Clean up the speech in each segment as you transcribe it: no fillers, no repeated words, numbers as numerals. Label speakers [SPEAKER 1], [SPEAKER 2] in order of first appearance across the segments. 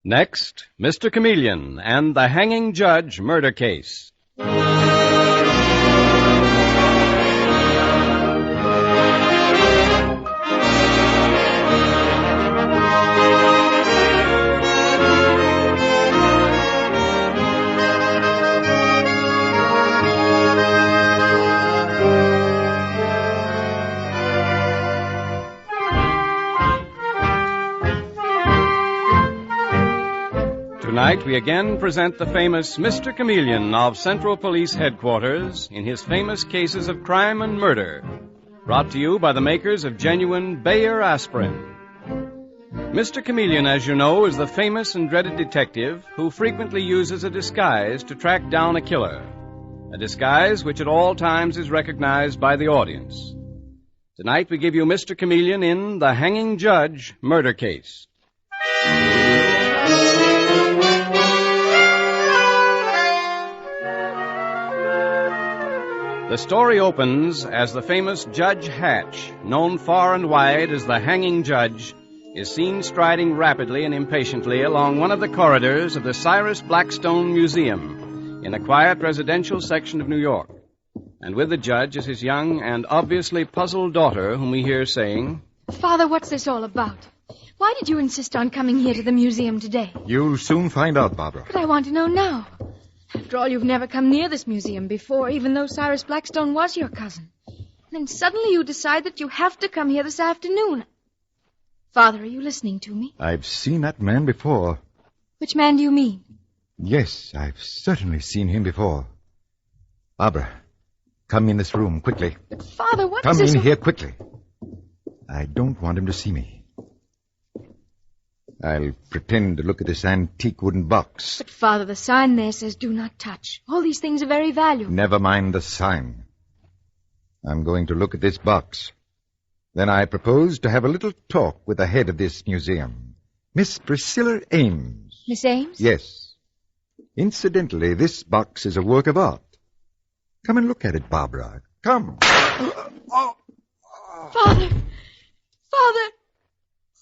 [SPEAKER 1] Next, Mr. Chameleon and the Hanging Judge murder case. Tonight we again present the famous Mr. Chameleon of Central Police Headquarters in his famous cases of crime and murder, brought to you by the makers of genuine Bayer aspirin. Mr. Chameleon, as you know, is the famous and dreaded detective who frequently uses a disguise to track down a killer, a disguise which at all times is recognized by the audience. Tonight we give you Mr. Chameleon in the Hanging Judge murder case. The story opens as the famous Judge Hatch, known far and wide as the Hanging Judge, is seen striding rapidly and impatiently along one of the corridors of the Cyrus Blackstone Museum in a quiet residential section of New York. And with the judge is his young and obviously puzzled daughter, whom we hear saying,
[SPEAKER 2] "Father, what's this all about? Why did you insist on coming here to the museum today?"
[SPEAKER 3] You'll soon find out, Barbara.
[SPEAKER 2] But I want to know now. After all, you've never come near this museum before, even though Cyrus Blackstone was your cousin. And then suddenly you decide that you have to come here this afternoon. Father, are you listening to me?
[SPEAKER 3] I've seen that man before.
[SPEAKER 2] Which man do you mean?
[SPEAKER 3] Yes, I've certainly seen him before. Barbara, come in this room, quickly.
[SPEAKER 2] But, Father, what
[SPEAKER 3] Come
[SPEAKER 2] is
[SPEAKER 3] in
[SPEAKER 2] this?
[SPEAKER 3] here, quickly. I don't want him to see me. I'll pretend to look at this antique wooden box.
[SPEAKER 2] But, Father, the sign there says do not touch. All these things are very valuable.
[SPEAKER 3] Never mind the sign. I'm going to look at this box. Then I propose to have a little talk with the head of this museum, Miss Priscilla Ames.
[SPEAKER 2] Miss Ames?
[SPEAKER 3] Yes. Incidentally, this box is a work of art. Come and look at it, Barbara. Come.
[SPEAKER 2] Father! Father!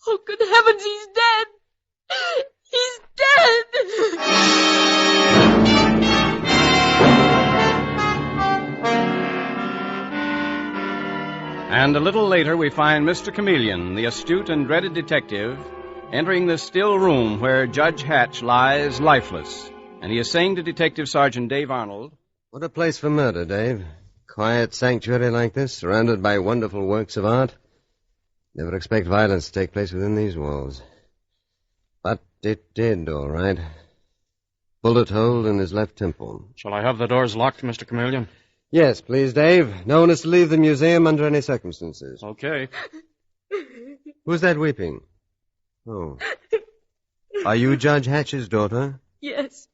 [SPEAKER 2] Oh, good heavens, he's dead! He's dead!
[SPEAKER 1] And a little later we find Mr. Chameleon, the astute and dreaded detective, entering the still room where Judge Hatch lies lifeless. And he is saying to Detective Sergeant Dave Arnold,
[SPEAKER 4] "What a place for murder, Dave. Quiet sanctuary like this, surrounded by wonderful works of art. Never expect violence to take place within these walls. But it did, all right. Bullet hole in his left temple."
[SPEAKER 5] Shall I have the doors locked, Mr. Chameleon?
[SPEAKER 4] "Yes, please, Dave. No one is to leave the museum under any circumstances."
[SPEAKER 5] Okay.
[SPEAKER 4] Who's that weeping? Oh. Are you Judge Hatch's daughter?
[SPEAKER 2] Yes.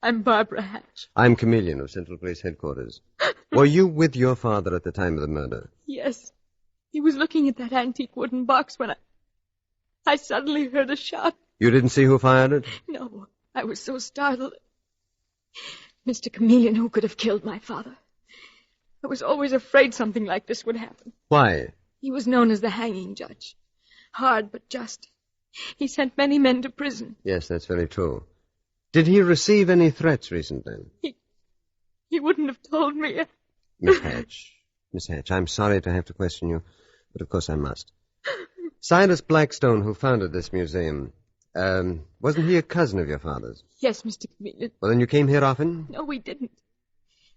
[SPEAKER 2] I'm Barbara Hatch.
[SPEAKER 4] I'm Chameleon of Central Police Headquarters. Were you with your father at the time of the murder?
[SPEAKER 2] Yes. He was looking at that antique wooden box when I suddenly heard a shot.
[SPEAKER 4] You didn't see who fired it?
[SPEAKER 2] No, I was so startled. Mr. Chameleon, who could have killed my father? I was always afraid something like this would happen.
[SPEAKER 4] Why?
[SPEAKER 2] He was known as the Hanging Judge. Hard but just. He sent many men to prison.
[SPEAKER 4] Yes, that's very true. Did he receive any threats recently?
[SPEAKER 2] He wouldn't have told me.
[SPEAKER 4] Miss Hatch, I'm sorry to have to question you, but of course I must. Cyrus Blackstone, who founded this museum, wasn't he a cousin of your father's?
[SPEAKER 2] Yes, Mr. Chameleon.
[SPEAKER 4] Well, then you came here often?
[SPEAKER 2] No, we didn't.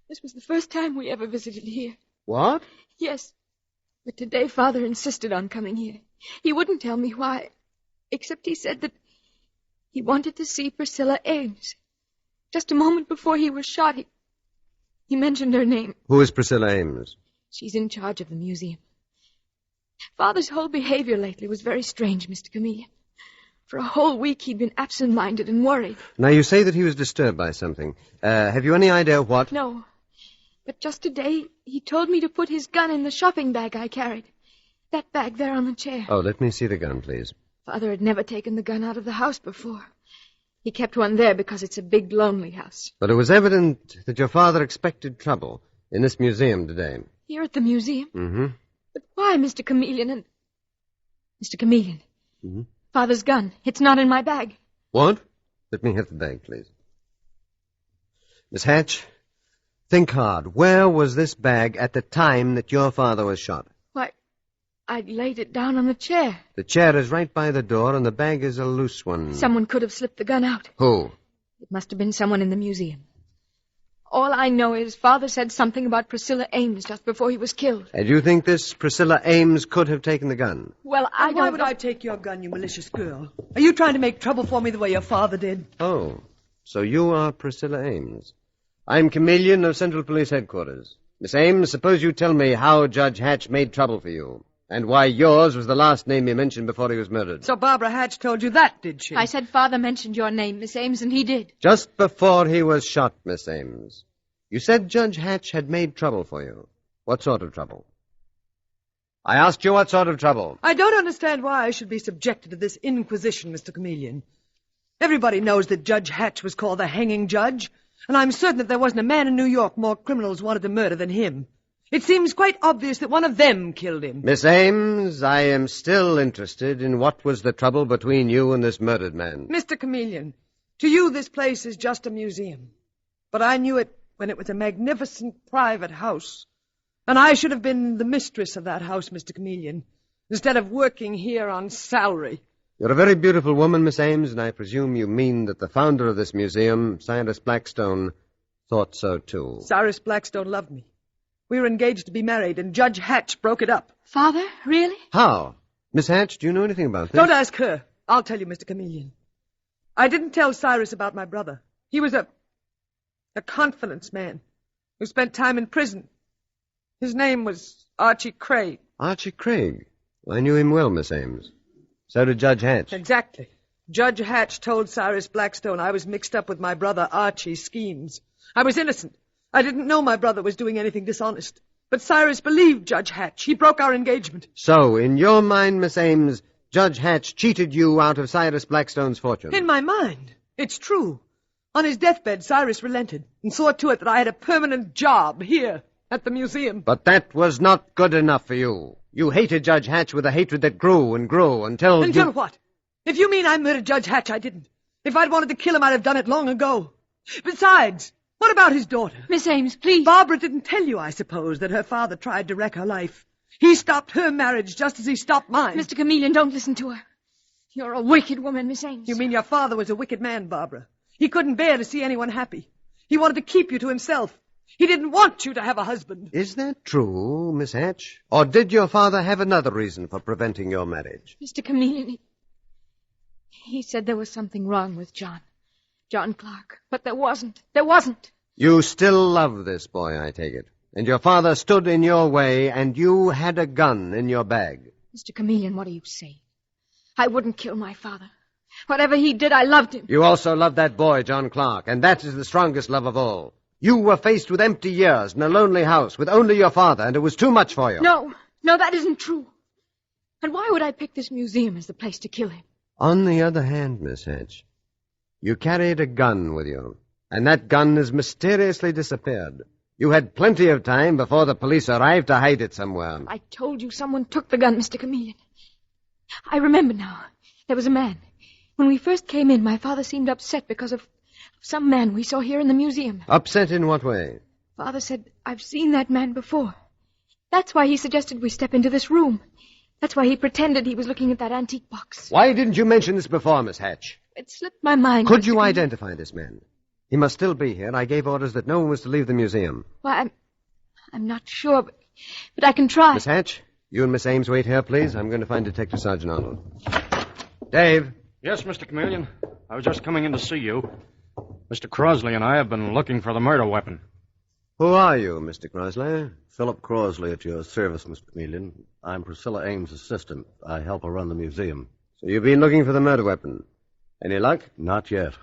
[SPEAKER 2] This was the first time we ever visited here.
[SPEAKER 4] What?
[SPEAKER 2] Yes. But today Father insisted on coming here. He wouldn't tell me why, except he said that he wanted to see Priscilla Ames. Just a moment before he was shot, he mentioned her name.
[SPEAKER 4] Who is Priscilla Ames?
[SPEAKER 2] She's in charge of the museum. Father's whole behavior lately was very strange, Mr. Chameleon. For a whole week he'd been absent-minded and worried.
[SPEAKER 4] Now, you say that he was disturbed by something. Have you any idea what?
[SPEAKER 2] No. But just today, he told me to put his gun in the shopping bag I carried. That bag there on the chair.
[SPEAKER 4] Oh, let me see the gun, please.
[SPEAKER 2] Father had never taken the gun out of the house before. He kept one there because it's a big, lonely house.
[SPEAKER 4] But it was evident that your father expected trouble in this museum today.
[SPEAKER 2] Here at the museum?
[SPEAKER 4] Mm-hmm.
[SPEAKER 2] But why, Mr. Chameleon? Mr. Chameleon.
[SPEAKER 4] Mm-hmm.
[SPEAKER 2] Father's gun. It's not in my bag.
[SPEAKER 4] What? Let me have the bag, please. Miss Hatch, think hard. Where was this bag at the time that your father was shot?
[SPEAKER 2] Why, I'd laid it down on the chair.
[SPEAKER 4] The chair is right by the door, and the bag is a loose one.
[SPEAKER 2] Someone could have slipped the gun out.
[SPEAKER 4] Who?
[SPEAKER 2] It must have been someone in the museum. All I know is Father said something about Priscilla Ames just before he was killed.
[SPEAKER 4] And you think this Priscilla Ames could have taken the gun?
[SPEAKER 2] Well,
[SPEAKER 6] And why would I take your gun, you malicious girl? Are you trying to make trouble for me the way your father did?
[SPEAKER 4] Oh, so you are Priscilla Ames. I'm Chameleon of Central Police Headquarters. Miss Ames, suppose you tell me how Judge Hatch made trouble for you, and why yours was the last name he mentioned before he was murdered.
[SPEAKER 6] So Barbara Hatch told you that, did she?
[SPEAKER 2] I said Father mentioned your name, Miss Ames, and he did.
[SPEAKER 4] Just before he was shot, Miss Ames. You said Judge Hatch had made trouble for you. What sort of trouble? I asked you what sort of trouble.
[SPEAKER 6] I don't understand why I should be subjected to this inquisition, Mr. Chameleon. Everybody knows that Judge Hatch was called the hanging judge, and I'm certain that there wasn't a man in New York more criminals wanted to murder than him. It seems quite obvious that one of them killed him.
[SPEAKER 4] Miss Ames, I am still interested in what was the trouble between you and this murdered man.
[SPEAKER 6] Mr. Chameleon, to you this place is just a museum. But I knew it when it was a magnificent private house. And I should have been the mistress of that house, Mr. Chameleon, instead of working here on salary.
[SPEAKER 4] You're a very beautiful woman, Miss Ames, and I presume you mean that the founder of this museum, Cyrus Blackstone, thought so too.
[SPEAKER 6] Cyrus Blackstone loved me. We were engaged to be married, and Judge Hatch broke it up.
[SPEAKER 2] Father? Really?
[SPEAKER 4] How? Miss Hatch, do you know anything about this?
[SPEAKER 6] Don't ask her. I'll tell you, Mr. Chameleon. I didn't tell Cyrus about my brother. He was a confidence man who spent time in prison. His name was Archie Craig.
[SPEAKER 4] Archie Craig? I knew him well, Miss Ames. So did Judge Hatch.
[SPEAKER 6] Exactly. Judge Hatch told Cyrus Blackstone I was mixed up with my brother Archie's schemes. I was innocent. I didn't know my brother was doing anything dishonest. But Cyrus believed Judge Hatch. He broke our engagement.
[SPEAKER 4] So, in your mind, Miss Ames, Judge Hatch cheated you out of Cyrus Blackstone's fortune?
[SPEAKER 6] In my mind. It's true. On his deathbed, Cyrus relented and saw to it that I had a permanent job here at the museum.
[SPEAKER 4] But that was not good enough for you. You hated Judge Hatch with a hatred that grew and grew until...
[SPEAKER 6] Until what? If you mean I murdered Judge Hatch, I didn't. If I'd wanted to kill him, I'd have done it long ago. Besides, what about his daughter?
[SPEAKER 2] Miss Ames, please.
[SPEAKER 6] Barbara didn't tell you, I suppose, that her father tried to wreck her life. He stopped her marriage just as he stopped mine.
[SPEAKER 2] Mr. Chameleon, don't listen to her. You're a wicked woman, Miss Ames.
[SPEAKER 6] You mean your father was a wicked man, Barbara? He couldn't bear to see anyone happy. He wanted to keep you to himself. He didn't want you to have a husband.
[SPEAKER 4] Is that true, Miss Hatch? Or did your father have another reason for preventing your marriage?
[SPEAKER 2] Mr. Chameleon, he said there was something wrong with John Clark. But there wasn't. There wasn't.
[SPEAKER 4] You still love this boy, I take it. And your father stood in your way, and you had a gun in your bag.
[SPEAKER 2] Mr. Chameleon, what are you saying? I wouldn't kill my father. Whatever he did, I loved him.
[SPEAKER 4] You also loved that boy, John Clark, and that is the strongest love of all. You were faced with empty years in a lonely house with only your father, and it was too much for you.
[SPEAKER 2] No, that isn't true. And why would I pick this museum as the place to kill him?
[SPEAKER 4] On the other hand, Miss Hatch, you carried a gun with you, and that gun has mysteriously disappeared. You had plenty of time before the police arrived to hide it somewhere.
[SPEAKER 2] I told you someone took the gun, Mr. Chameleon. I remember now. There was a man. When we first came in, my father seemed upset because of some man we saw here in the museum.
[SPEAKER 4] Upset in what way?
[SPEAKER 2] Father said, I've seen that man before. That's why he suggested we step into this room. That's why he pretended he was looking at that antique box.
[SPEAKER 4] Why didn't you mention this before, Miss Hatch?
[SPEAKER 2] It slipped my mind.
[SPEAKER 4] Could
[SPEAKER 2] Mr.
[SPEAKER 4] you
[SPEAKER 2] Chameleon.
[SPEAKER 4] identify this man? He must still be here. I gave orders that no one was to leave the museum.
[SPEAKER 2] Why, I'm not sure, but I can try.
[SPEAKER 4] Miss Hatch, you and Miss Ames wait here, please. I'm going to find Detective Sergeant Arnold. Dave.
[SPEAKER 5] Yes, Mr. Chameleon. I was just coming in to see you. Mr. Crosley and I have been looking for the murder weapon.
[SPEAKER 4] Who are you, Mr. Crosley?
[SPEAKER 7] Philip Crosley at your service, Mr. Chameleon. I'm Priscilla Ames' assistant. I help her run the museum.
[SPEAKER 4] So you've been looking for the murder weapon. Any luck?
[SPEAKER 7] Not yet.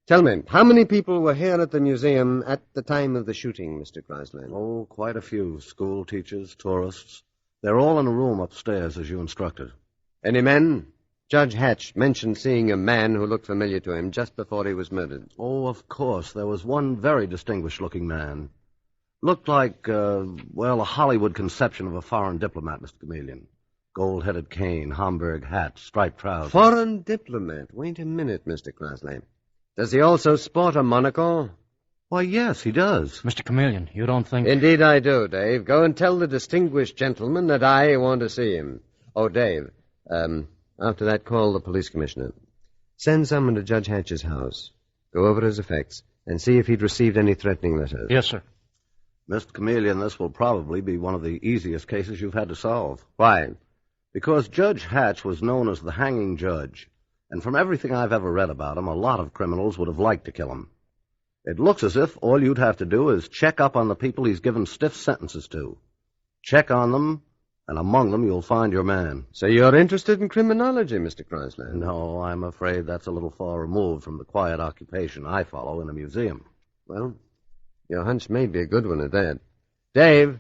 [SPEAKER 4] Tell me, how many people were here at the museum at the time of the shooting, Mr. Crosley?
[SPEAKER 7] Oh, quite a few. School teachers, tourists. They're all in a room upstairs, as you instructed.
[SPEAKER 4] Any men? Judge Hatch mentioned seeing a man who looked familiar to him just before he was murdered.
[SPEAKER 7] Oh, of course. There was one very distinguished-looking man. Looked like, a Hollywood conception of a foreign diplomat, Mr. Chameleon. Gold-headed cane, Homburg hat, striped trousers.
[SPEAKER 4] Foreign diplomat. Wait a minute, Mr. Crosley. Does he also sport a monocle?
[SPEAKER 7] Why, yes, he does.
[SPEAKER 5] Mr. Chameleon, you don't think...
[SPEAKER 4] Indeed I do, Dave. Go and tell the distinguished gentleman that I want to see him. Oh, Dave, after that, call the police commissioner. Send someone to Judge Hatch's house. Go over his effects and see if he'd received any threatening letters.
[SPEAKER 5] Yes, sir.
[SPEAKER 7] Mr. Chameleon, this will probably be one of the easiest cases you've had to solve.
[SPEAKER 4] Why?
[SPEAKER 7] Because Judge Hatch was known as the hanging judge, and from everything I've ever read about him, a lot of criminals would have liked to kill him. It looks as if all you'd have to do is check up on the people he's given stiff sentences to. Check on them, and among them you'll find your man.
[SPEAKER 4] So you're interested in criminology, Mr. Crosley?
[SPEAKER 7] No, I'm afraid that's a little far removed from the quiet occupation I follow in a museum.
[SPEAKER 4] Well, your hunch may be a good one at that. Dave,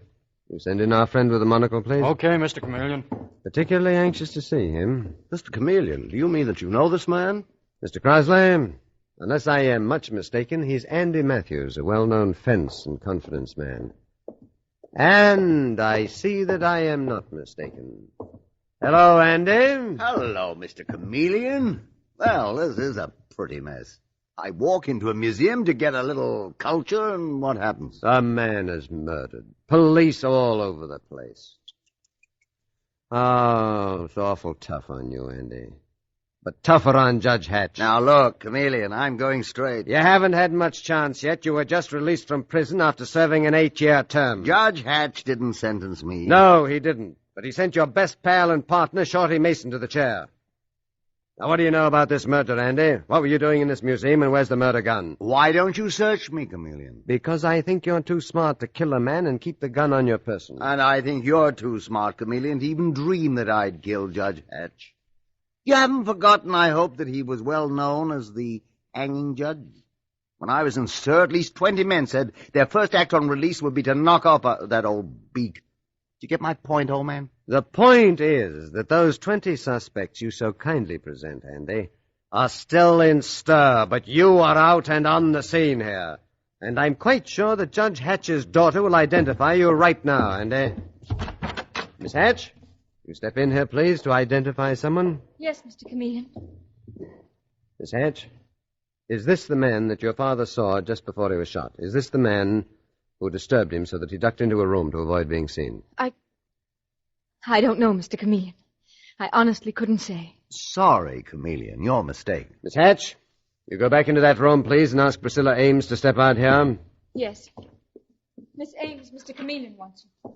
[SPEAKER 4] you send in our friend with the monocle, please.
[SPEAKER 5] Okay, Mr. Chameleon.
[SPEAKER 4] Particularly anxious to see him.
[SPEAKER 7] Mr. Chameleon, do you mean that you know this man?
[SPEAKER 4] Mr. Crosley, unless I am much mistaken, he's Andy Matthews, a well-known fence and confidence man. And I see that I am not mistaken. Hello, Andy.
[SPEAKER 8] Hello, Mr. Chameleon. Well, this is a pretty mess. I walk into a museum to get a little culture, and what happens?
[SPEAKER 4] Some man is murdered. Police all over the place. Oh, it's awful tough on you, Andy. But tougher on Judge Hatch.
[SPEAKER 8] Now, look, Chameleon, I'm going straight.
[SPEAKER 4] You haven't had much chance yet. You were just released from prison after serving an 8-year term.
[SPEAKER 8] Judge Hatch didn't sentence me.
[SPEAKER 4] No, he didn't. But he sent your best pal and partner, Shorty Mason, to the chair. Now, what do you know about this murder, Andy? What were you doing in this museum, and where's the murder gun?
[SPEAKER 8] Why don't you search me, Chameleon?
[SPEAKER 4] Because I think you're too smart to kill a man and keep the gun on your person.
[SPEAKER 8] And I think you're too smart, Chameleon, to even dream that I'd kill Judge Hatch. You haven't forgotten, I hope, that he was well known as the hanging judge. When I was in stir, at least 20 men said their first act on release would be to knock off that old beak. Do you get my point, old man?
[SPEAKER 4] The point is that those 20 suspects you so kindly present, Andy, are still in stir, but you are out and on the scene here. And I'm quite sure that Judge Hatch's daughter will identify you right now, Andy. Miss Hatch, you step in here, please, to identify someone.
[SPEAKER 2] Yes, Mr. Chameleon.
[SPEAKER 4] Miss Hatch, is this the man that your father saw just before he was shot? Is this the man who disturbed him so that he ducked into a room to avoid being seen?
[SPEAKER 2] I don't know, Mr. Chameleon. I honestly couldn't say.
[SPEAKER 8] Sorry, Chameleon, your mistake.
[SPEAKER 4] Miss Hatch, you go back into that room, please, and ask Priscilla Ames to step out here.
[SPEAKER 2] Yes. Miss Ames, Mr. Chameleon wants you.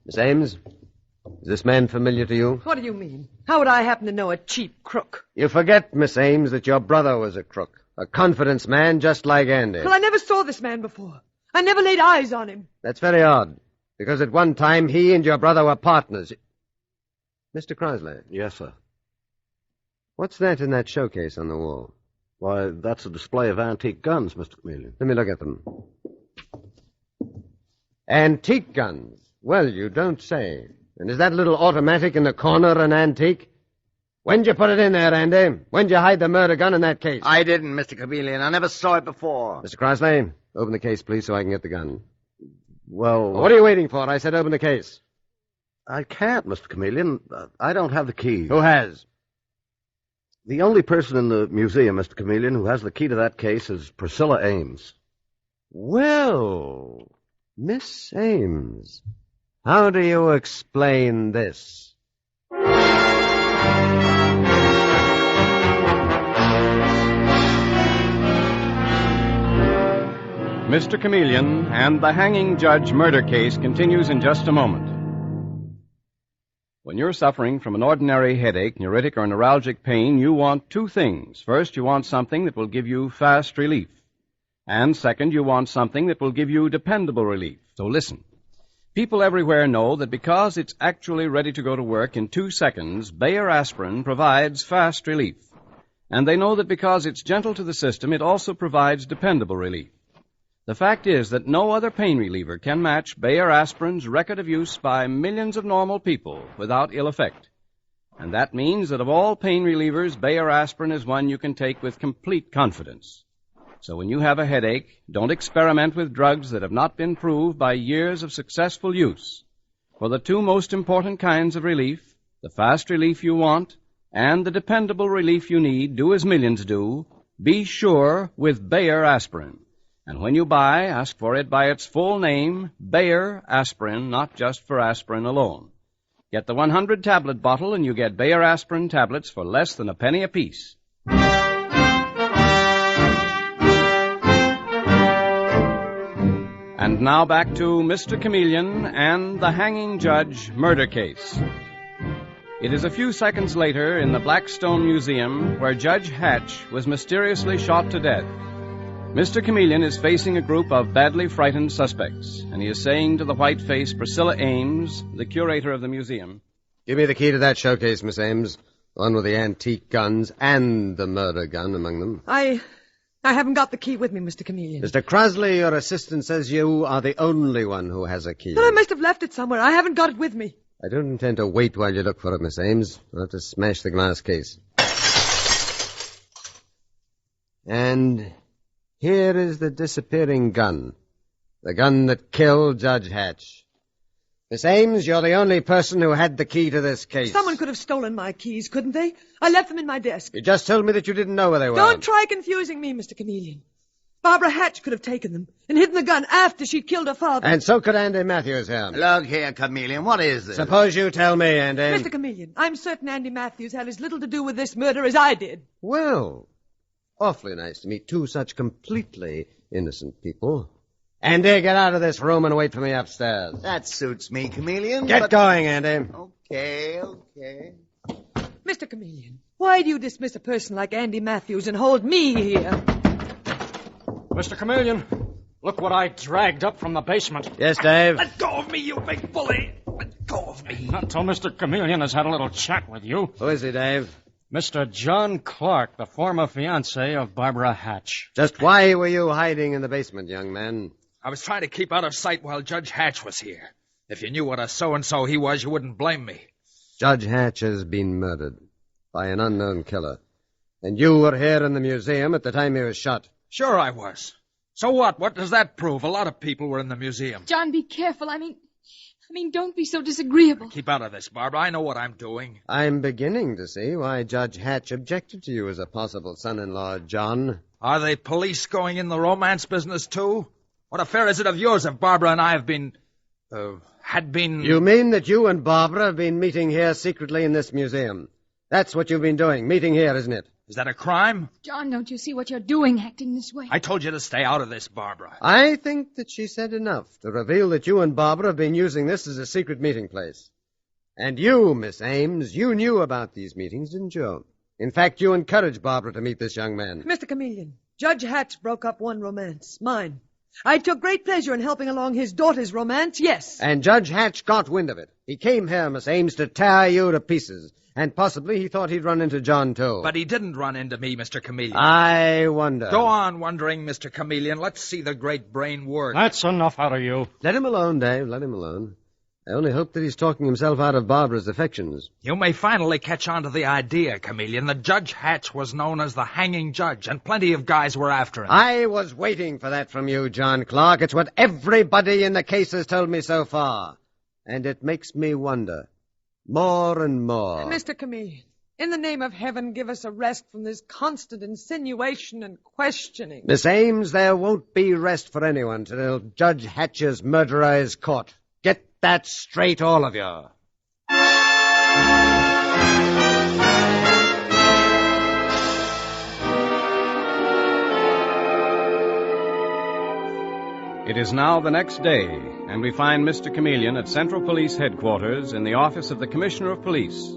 [SPEAKER 4] Miss Ames, is this man familiar to you?
[SPEAKER 6] What do you mean? How would I happen to know a cheap crook?
[SPEAKER 4] You forget, Miss Ames, that your brother was a crook. A confidence man just like Andy.
[SPEAKER 6] Well, I never saw this man before. I never laid eyes on him.
[SPEAKER 4] That's very odd, because at one time he and your brother were partners. Mr. Crosley.
[SPEAKER 7] Yes, sir.
[SPEAKER 4] What's that in that showcase on the wall?
[SPEAKER 7] Why, that's a display of antique guns, Mr. Chameleon.
[SPEAKER 4] Let me look at them. Antique guns? Well, you don't say. And is that little automatic in the corner an antique? When'd you put it in there, Andy? When'd you hide the murder gun in that case?
[SPEAKER 8] I didn't, Mr. Chameleon. I never saw it before.
[SPEAKER 4] Mr. Crosley, open the case, please, so I can get the gun.
[SPEAKER 7] Well,
[SPEAKER 4] What are you waiting for? I said open the case.
[SPEAKER 7] I can't, Mr. Chameleon. I don't have the key.
[SPEAKER 4] Who has?
[SPEAKER 7] The only person in the museum, Mr. Chameleon, who has the key to that case is Priscilla Ames.
[SPEAKER 4] Well, Miss Ames, how do you explain this?
[SPEAKER 1] Mr. Chameleon and the hanging judge murder case continues in just a moment. When you're suffering from an ordinary headache, neuritic, or neuralgic pain, you want two things. First, you want something that will give you fast relief. And second, you want something that will give you dependable relief. So listen. People everywhere know that because it's actually ready to go to work in 2 seconds, Bayer aspirin provides fast relief. And they know that because it's gentle to the system, it also provides dependable relief. The fact is that no other pain reliever can match Bayer aspirin's record of use by millions of normal people without ill effect. And that means that of all pain relievers, Bayer aspirin is one you can take with complete confidence. So when you have a headache, don't experiment with drugs that have not been proved by years of successful use. For the two most important kinds of relief, the fast relief you want and the dependable relief you need, do as millions do. Be sure with Bayer aspirin. And when you buy, ask for it by its full name, Bayer aspirin, not just for aspirin alone. Get the 100-tablet bottle and you get Bayer aspirin tablets for less than a penny apiece. And now back to Mr. Chameleon and the hanging judge murder case. It is a few seconds later in the Blackstone Museum where Judge Hatch was mysteriously shot to death. Mr. Chameleon is facing a group of badly frightened suspects, and he is saying to the white-faced Priscilla Ames, the curator of the museum,
[SPEAKER 4] Give me the key to that showcase, Miss Ames. The one with the antique guns and the murder gun among them.
[SPEAKER 6] I haven't got the key with me, Mr. Chameleon.
[SPEAKER 4] Mr. Crosley, your assistant says you are the only one who has a key.
[SPEAKER 6] But I must have left it somewhere. I haven't got it with me.
[SPEAKER 4] I don't intend to wait while you look for it, Miss Ames. I'll have to smash the glass case. And here is the disappearing gun. The gun that killed Judge Hatch. Miss Ames, you're the only person who had the key to this case.
[SPEAKER 6] Someone could have stolen my keys, couldn't they? I left them in my desk.
[SPEAKER 4] You just told me that you didn't know where they were.
[SPEAKER 6] Don't try confusing me, Mr. Chameleon. Barbara Hatch could have taken them and hidden the gun after she killed her father.
[SPEAKER 4] And so could Andy Matthews here.
[SPEAKER 8] Look here, Chameleon, what is this?
[SPEAKER 4] Suppose you tell me, Andy.
[SPEAKER 6] Mr. Chameleon, I'm certain Andy Matthews had as little to do with this murder as I did.
[SPEAKER 4] Well, awfully nice to meet two such completely innocent people. Andy, get out of this room and wait for me upstairs.
[SPEAKER 8] That suits me, Chameleon.
[SPEAKER 4] Get going, Andy.
[SPEAKER 8] Okay.
[SPEAKER 6] Mr. Chameleon, why do you dismiss a person like Andy Matthews and hold me here?
[SPEAKER 5] Mr. Chameleon, look what I dragged up from the basement.
[SPEAKER 4] Yes, Dave?
[SPEAKER 9] Let go of me, you big bully! Let go of me!
[SPEAKER 5] Not till Mr. Chameleon has had a little chat with you.
[SPEAKER 4] Who is he, Dave?
[SPEAKER 5] Mr. John Clark, the former fiancé of Barbara Hatch.
[SPEAKER 4] Just why were you hiding in the basement, young man?
[SPEAKER 9] I was trying to keep out of sight while Judge Hatch was here. If you knew what a so-and-so he was, you wouldn't blame me.
[SPEAKER 4] Judge Hatch has been murdered by an unknown killer. And you were here in the museum at the time he was shot.
[SPEAKER 9] Sure I was. So what? What does that prove? A lot of people were in the museum.
[SPEAKER 2] John, be careful. I mean, don't be so disagreeable.
[SPEAKER 9] Keep out of this, Barbara. I know what I'm doing.
[SPEAKER 4] I'm beginning to see why Judge Hatch objected to you as a possible son-in-law, John.
[SPEAKER 9] Are the police going in the romance business, too? What affair is it of yours if Barbara and I have been... had been...
[SPEAKER 4] You mean that you and Barbara have been meeting here secretly in this museum? That's what you've been doing, meeting here, isn't it?
[SPEAKER 9] Is that a crime?
[SPEAKER 2] John, don't you see what you're doing, acting this way?
[SPEAKER 9] I told you to stay out of this, Barbara.
[SPEAKER 4] I think that she said enough to reveal that you and Barbara have been using this as a secret meeting place. And you, Miss Ames, you knew about these meetings, didn't you? In fact, you encouraged Barbara to meet this young man.
[SPEAKER 6] Mr. Chameleon, Judge Hatch broke up one romance, mine. I took great pleasure in helping along his daughter's romance, yes.
[SPEAKER 4] And Judge Hatch got wind of it. He came here, Miss Ames, to tear you to pieces. And possibly he thought he'd run into John, too.
[SPEAKER 9] But he didn't run into me, Mr. Chameleon.
[SPEAKER 4] I wonder.
[SPEAKER 9] Go on wondering, Mr. Chameleon. Let's see the great brain work.
[SPEAKER 5] That's enough out of you.
[SPEAKER 4] Let him alone, Dave. Let him alone. I only hope that he's talking himself out of Barbara's affections.
[SPEAKER 9] You may finally catch on to the idea, Chameleon, that Judge Hatch was known as the hanging judge, and plenty of guys were after him.
[SPEAKER 4] I was waiting for that from you, John Clark. It's what everybody in the case has told me so far. And it makes me wonder. More and more.
[SPEAKER 6] Mr. Chameleon, in the name of heaven, give us a rest from this constant insinuation and questioning.
[SPEAKER 4] Miss Ames, there won't be rest for anyone till Judge Hatch's murderer is caught. Get that straight, all of you.
[SPEAKER 1] It is now the next day, and we find Mr. Chameleon at Central Police Headquarters in the office of the Commissioner of Police.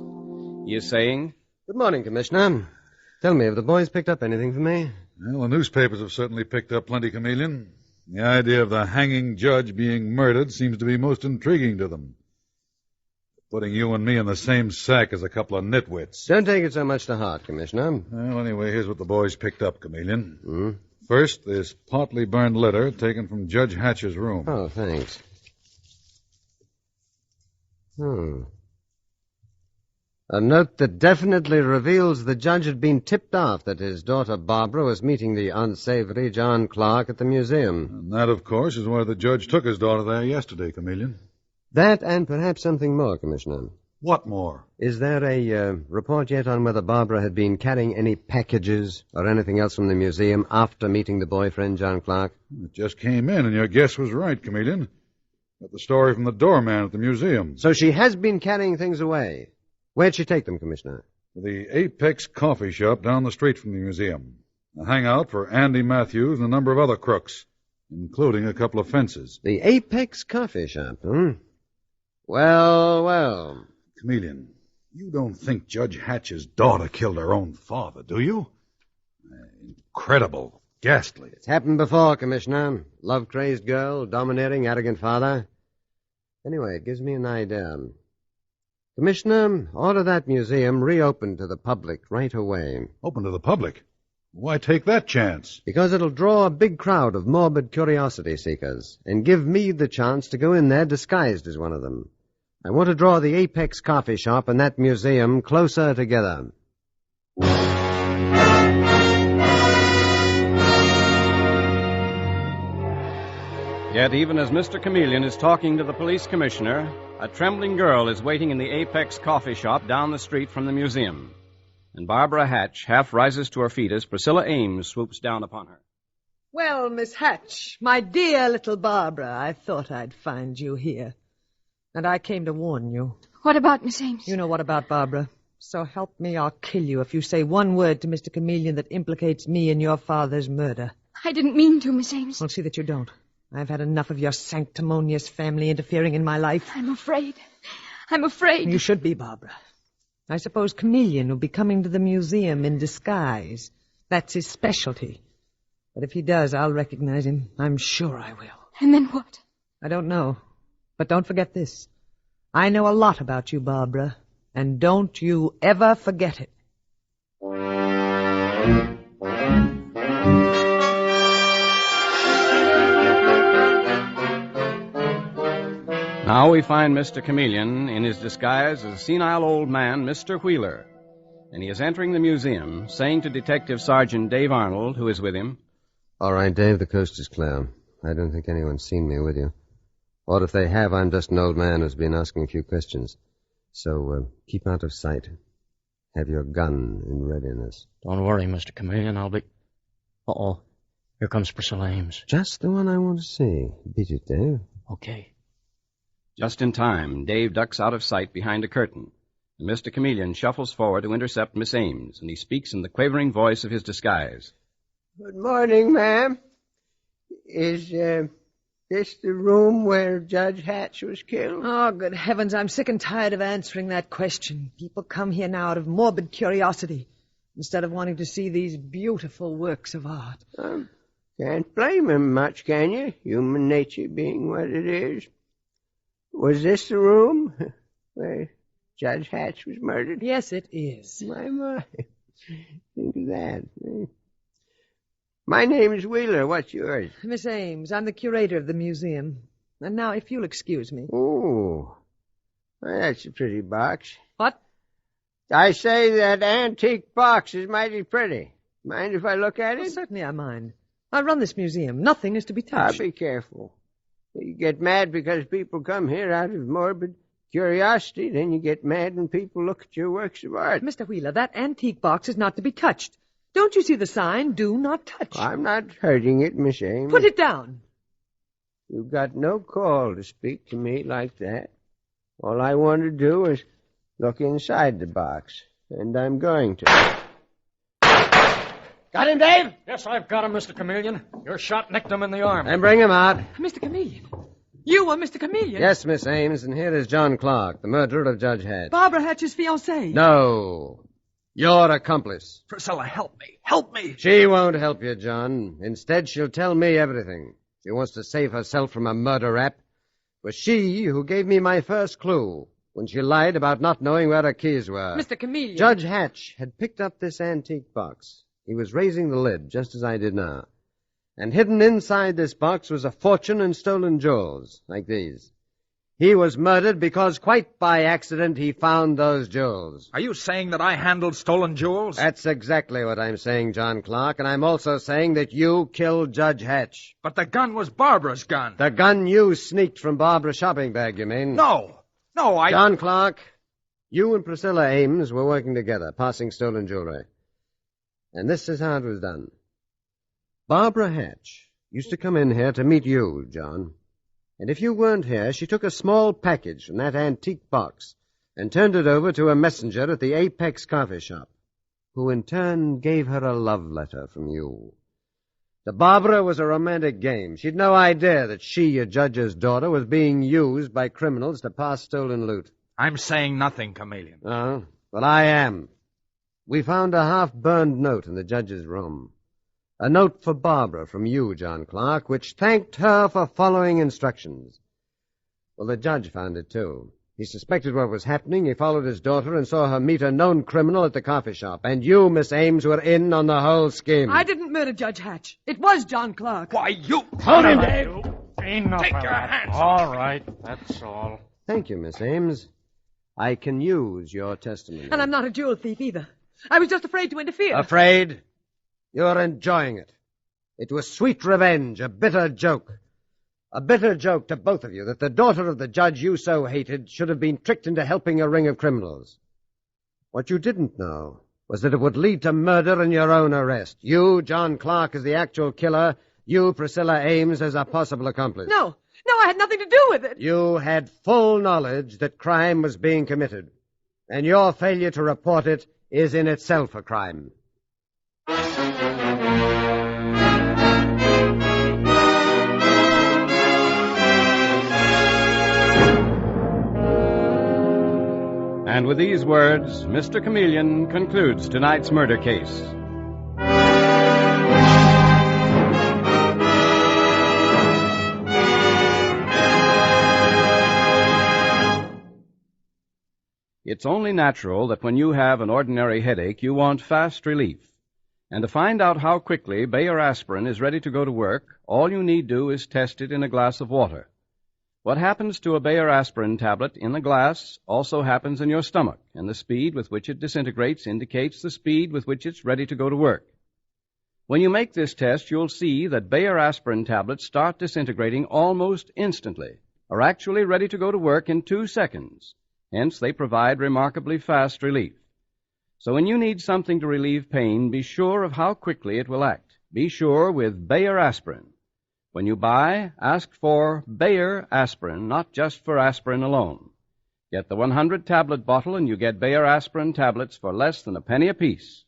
[SPEAKER 1] He is saying,
[SPEAKER 4] Good morning, Commissioner. Tell me, have the boys picked up anything for me?
[SPEAKER 10] Well, the newspapers have certainly picked up plenty, Chameleon. The idea of the hanging judge being murdered seems to be most intriguing to them. Putting you and me in the same sack as a couple of nitwits.
[SPEAKER 4] Don't take it so much to heart, Commissioner.
[SPEAKER 10] Well, anyway, here's what the boys picked up, Chameleon. First, this partly burned letter taken from Judge Hatch's room.
[SPEAKER 4] Oh, thanks. A note that definitely reveals the judge had been tipped off that his daughter Barbara was meeting the unsavory John Clark at the museum.
[SPEAKER 10] And that, of course, is why the judge took his daughter there yesterday, Chameleon.
[SPEAKER 4] That and perhaps something more, Commissioner.
[SPEAKER 10] What more?
[SPEAKER 4] Is there a report yet on whether Barbara had been carrying any packages or anything else from the museum after meeting the boyfriend, John Clark?
[SPEAKER 10] It just came in, and your guess was right, Chameleon. Got the story from the doorman at the museum.
[SPEAKER 4] So she has been carrying things away. Where'd she take them, Commissioner?
[SPEAKER 10] The Apex coffee shop down the street from the museum. A hangout for Andy Matthews and a number of other crooks, including a couple of fences.
[SPEAKER 4] The Apex coffee shop, hmm? Well.
[SPEAKER 10] Chameleon, you don't think Judge Hatch's daughter killed her own father, do you? Incredible. Ghastly.
[SPEAKER 4] It's happened before, Commissioner. Love-crazed girl, domineering, arrogant father. Anyway, it gives me an idea. Commissioner, order that museum reopened to the public right away.
[SPEAKER 10] Open to the public? Why take that chance?
[SPEAKER 4] Because it'll draw a big crowd of morbid curiosity seekers and give me the chance to go in there disguised as one of them. I want to draw the Apex coffee shop and that museum closer together.
[SPEAKER 1] Yet even as Mr. Chameleon is talking to the police commissioner, a trembling girl is waiting in the Apex coffee shop down the street from the museum. And Barbara Hatch half rises to her feet as Priscilla Ames swoops down upon her.
[SPEAKER 6] Well, Miss Hatch, my dear little Barbara, I thought I'd find you here. And I came to warn you.
[SPEAKER 2] What about Miss Ames?
[SPEAKER 6] You know what about Barbara. So help me, I'll kill you if you say one word to Mr. Chameleon that implicates me in your father's murder.
[SPEAKER 2] I didn't mean to, Miss Ames.
[SPEAKER 6] Well, see that you don't. I've had enough of your sanctimonious family interfering in my life.
[SPEAKER 2] I'm afraid. I'm afraid.
[SPEAKER 6] You should be, Barbara. I suppose Chameleon will be coming to the museum in disguise. That's his specialty. But if he does, I'll recognize him. I'm sure I will.
[SPEAKER 2] And then what?
[SPEAKER 6] I don't know. But don't forget this. I know a lot about you, Barbara. And don't you ever forget it.
[SPEAKER 1] Now we find Mr. Chameleon in his disguise as a senile old man, Mr. Wheeler. And he is entering the museum, saying to Detective Sergeant Dave Arnold, who is with him,
[SPEAKER 4] All right, Dave, the coast is clear. I don't think anyone's seen me with you. Or if they have, I'm just an old man who's been asking a few questions. So keep out of sight. Have your gun in readiness.
[SPEAKER 5] Don't worry, Mr. Chameleon. I'll be... Uh-oh. Here comes Priscilla Ames.
[SPEAKER 4] Just the one I want to see. Beat it, Dave.
[SPEAKER 5] Okay.
[SPEAKER 1] Just in time, Dave ducks out of sight behind a curtain, and Mr. Chameleon shuffles forward to intercept Miss Ames, and he speaks in the quavering voice of his disguise.
[SPEAKER 11] Good morning, ma'am. Is this the room where Judge Hatch was killed?
[SPEAKER 6] Oh, good heavens, I'm sick and tired of answering that question. People come here now out of morbid curiosity, instead of wanting to see these beautiful works of art.
[SPEAKER 11] Can't blame him much, can you? Human nature being what it is. Was this the room where Judge Hatch was murdered?
[SPEAKER 6] Yes, it is.
[SPEAKER 11] My. Think of that. My name's Wheeler. What's yours?
[SPEAKER 6] Miss Ames, I'm the curator of the museum. And now, if you'll excuse me.
[SPEAKER 11] Oh, well, that's a pretty box.
[SPEAKER 6] What?
[SPEAKER 11] I say that antique box is mighty pretty. Mind if I look at it?
[SPEAKER 6] Well, certainly I mind. I run this museum. Nothing is to be touched.
[SPEAKER 11] Be careful. You get mad because people come here out of morbid curiosity, then you get mad when people look at your works of art.
[SPEAKER 6] Mr. Wheeler, that antique box is not to be touched. Don't you see the sign, do not touch?
[SPEAKER 11] I'm not hurting it, Miss Ames.
[SPEAKER 6] Put it down.
[SPEAKER 11] You've got no call to speak to me like that. All I want to do is look inside the box, and I'm going to.
[SPEAKER 5] Got him, Dave? Yes, I've got him, Mr. Chameleon. Your shot nicked him in the arm.
[SPEAKER 4] And bring him out.
[SPEAKER 6] Mr. Chameleon. You are Mr. Chameleon?
[SPEAKER 4] Yes, Miss Ames, and here is John Clark, the murderer of Judge Hatch.
[SPEAKER 6] Barbara Hatch's fiancé.
[SPEAKER 4] No. Your accomplice.
[SPEAKER 9] Priscilla, help me. Help me.
[SPEAKER 4] She won't help you, John. Instead, she'll tell me everything. She wants to save herself from a murder rap. It was she who gave me my first clue when she lied about not knowing where her keys were.
[SPEAKER 6] Mr. Chameleon.
[SPEAKER 4] Judge Hatch had picked up this antique box. He was raising the lid, just as I did now. And hidden inside this box was a fortune in stolen jewels, like these. He was murdered because quite by accident he found those jewels.
[SPEAKER 9] Are you saying that I handled stolen jewels?
[SPEAKER 4] That's exactly what I'm saying, John Clark, and I'm also saying that you killed Judge Hatch.
[SPEAKER 9] But the gun was Barbara's gun.
[SPEAKER 4] The gun you sneaked from Barbara's shopping bag, you mean?
[SPEAKER 9] No, I...
[SPEAKER 4] John Clark, you and Priscilla Ames were working together, passing stolen jewelry. And this is how it was done. Barbara Hatch used to come in here to meet you, John. And if you weren't here, she took a small package from that antique box and turned it over to a messenger at the Apex coffee shop, who in turn gave her a love letter from you. To Barbara, it was a romantic game. She'd no idea that she, your judge's daughter, was being used by criminals to pass stolen loot.
[SPEAKER 9] I'm saying nothing, Chameleon.
[SPEAKER 4] Oh, well, I am. We found a half-burned note in the judge's room. A note for Barbara from you, John Clark, which thanked her for following instructions. Well, the judge found it, too. He suspected what was happening. He followed his daughter and saw her meet a known criminal at the coffee shop. And you, Miss Ames, were in on the whole scheme.
[SPEAKER 6] I didn't murder Judge Hatch. It was John Clark.
[SPEAKER 9] Why, you...
[SPEAKER 4] Hold him, Dave!
[SPEAKER 5] Enough
[SPEAKER 9] Take
[SPEAKER 5] of
[SPEAKER 9] your
[SPEAKER 5] that.
[SPEAKER 9] hands
[SPEAKER 5] All right, that's all.
[SPEAKER 4] Thank you, Miss Ames. I can use your testimony.
[SPEAKER 6] And I'm not a jewel thief either. I was just afraid to interfere.
[SPEAKER 4] Afraid? You're enjoying it. It was sweet revenge, a bitter joke. A bitter joke to both of you that the daughter of the judge you so hated should have been tricked into helping a ring of criminals. What you didn't know was that it would lead to murder and your own arrest. You, John Clark, as the actual killer. You, Priscilla Ames, as a possible accomplice.
[SPEAKER 6] No, I had nothing to do with it.
[SPEAKER 4] You had full knowledge that crime was being committed. And your failure to report it is in itself a crime.
[SPEAKER 1] And with these words, Mr. Chameleon concludes tonight's murder case. It's only natural that when you have an ordinary headache, you want fast relief. And to find out how quickly Bayer aspirin is ready to go to work, all you need do is test it in a glass of water. What happens to a Bayer aspirin tablet in the glass also happens in your stomach, and the speed with which it disintegrates indicates the speed with which it's ready to go to work. When you make this test, you'll see that Bayer aspirin tablets start disintegrating almost instantly, are actually ready to go to work in 2 seconds. Hence, they provide remarkably fast relief. So when you need something to relieve pain, be sure of how quickly it will act. Be sure with Bayer aspirin. When you buy, ask for Bayer aspirin, not just for aspirin alone. Get the 100-tablet bottle and you get Bayer aspirin tablets for less than a penny apiece.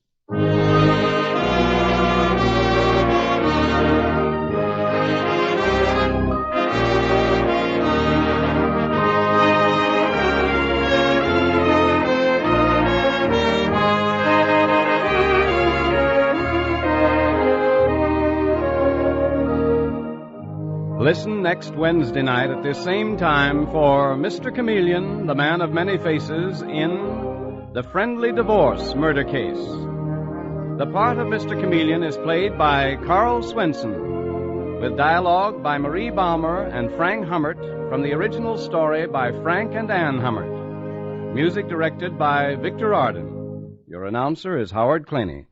[SPEAKER 1] Listen next Wednesday night at this same time for Mr. Chameleon, the man of many faces, in The Friendly Divorce Murder Case. The part of Mr. Chameleon is played by Carl Swenson, with dialogue by Marie Baumer and Frank Hummert from the original story by Frank and Ann Hummert. Music directed by Victor Arden. Your announcer is Howard Claney.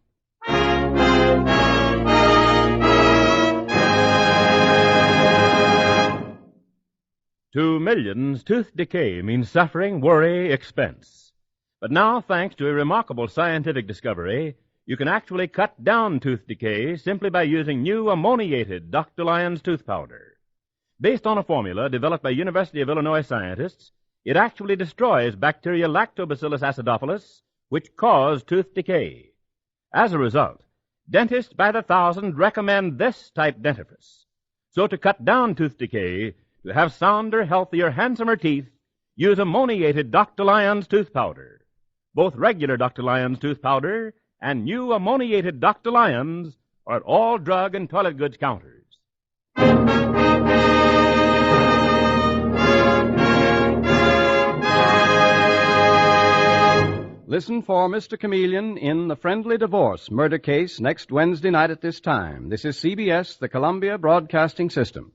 [SPEAKER 12] To millions, tooth decay means suffering, worry, expense. But now, thanks to a remarkable scientific discovery, you can actually cut down tooth decay simply by using new ammoniated Dr. Lyon's tooth powder. Based on a formula developed by University of Illinois scientists, it actually destroys bacteria Lactobacillus acidophilus, which cause tooth decay. As a result, dentists by the thousand recommend this type dentifrice. So to cut down tooth decay, to have sounder, healthier, handsomer teeth, use ammoniated Dr. Lyon's tooth powder. Both regular Dr. Lyon's tooth powder and new ammoniated Dr. Lyon's are at all drug and toilet goods counters.
[SPEAKER 1] Listen for Mr. Chameleon in The Friendly Divorce Murder Case next Wednesday night at this time. This is CBS, the Columbia Broadcasting System.